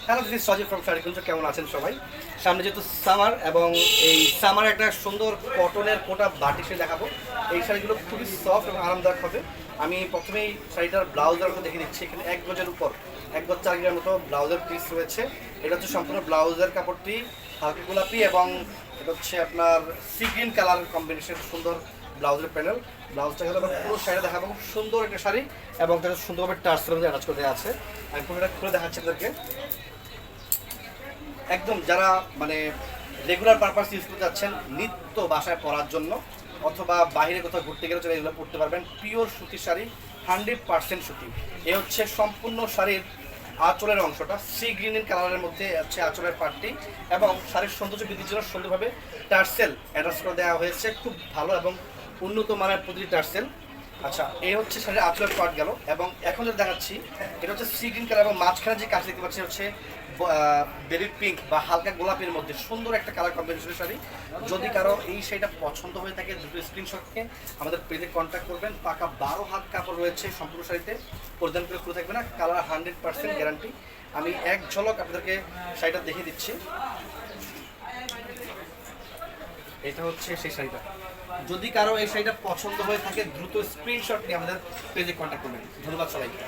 Hello, this is Sajib from Sharikunj. কেমন আছেন সবাই? সামনে যেহেতু সামার, এবং এই সামার একটা সুন্দর কটনের কোটা বাটিশে দেখাবো। এই শাড়িগুলো খুবই সফট এবং আরামদায়ক হবে। আমি প্রথমেই শাড়িটার ব্লাউজের মতো দেখে দিচ্ছি। এখানে 1 গজের উপর 1 গজ 4 গিরার মতো ব্লাউজের পিস রয়েছে। এটা হচ্ছে সম্পূর্ণ ব্লাউজের কাপড়টি হালকা গোলাপি, এবং এটা হচ্ছে আপনার সি গ্রিন কালার কম্বিনেশন সুন্দর ব্লাউজের প্যানেল। ব্লাউজটা গেলে পুরো শাড়িটা দেখাবো। খুব সুন্দর একটা শাড়ি, এবং এটা সুন্দরভাবে টার্সের মধ্যে অ্যাটাচ করে দেওয়া আছে। আমি পুরোটা খুলে দেখাচ্ছি আপনাদেরকে। একদম যারা মানে রেগুলার পারপাস ইউজ করতে যাচ্ছেন, নিত্য বাসায় পরার জন্য, অথবা বাইরে কোথাও ঘুরতে গেলে চলে এগুলো পড়তে পারবেন। পিওর সুতির শাড়ি, 100% সুতি। এ হচ্ছে সম্পূর্ণ শাড়ির আঁচলের অংশটা সি গ্রিনের কালারের মধ্যে আছে আঁচলের পার্টটি, এবং শাড়ির সৌন্দর্য বৃদ্ধির জন্য সুন্দরভাবে টার্সেল অ্যাটাচ করে দেওয়া হয়েছে। খুব ভালো এবং উন্নত মানের প্রতিটি টার্সেল। আচ্ছা, এই হচ্ছে শাড়ির আঁচলের পার্ট গেল, এবং এখন যেটা দেখাচ্ছি এটা হচ্ছে সি গ্রিন কালার, এবং মাঝখানে যে কাজ দেখতে পাচ্ছি হচ্ছে বেবি পিঙ্ক বা হালকা গোলাপের মধ্যে সুন্দর একটা কালার কম্বিনেশনের শাড়ি। যদি কারো এই শাড়িটা পছন্দ হয়ে থাকে, দুটো স্ক্রিনশটকে আমাদের পেজে কন্ট্যাক্ট করবেন। পাকা 12 হাত কাপড় রয়েছে সম্পূর্ণ শাড়িতে, পরিধান করে খুলে থাকবে না, কালার 100% গ্যারান্টি। আমি এক ঝলক আপনাদেরকে শাড়িটা দেখিয়ে দিচ্ছি। এটা হচ্ছে সেই শাড়িটা। যদি কারো এই শাড়িটা পছন্দ হয়ে থাকে, দ্রুত স্ক্রিনশট নিয়ে আমাদের পেজে কন্ট্যাক্ট করবেন। ধন্যবাদ সবাইকে।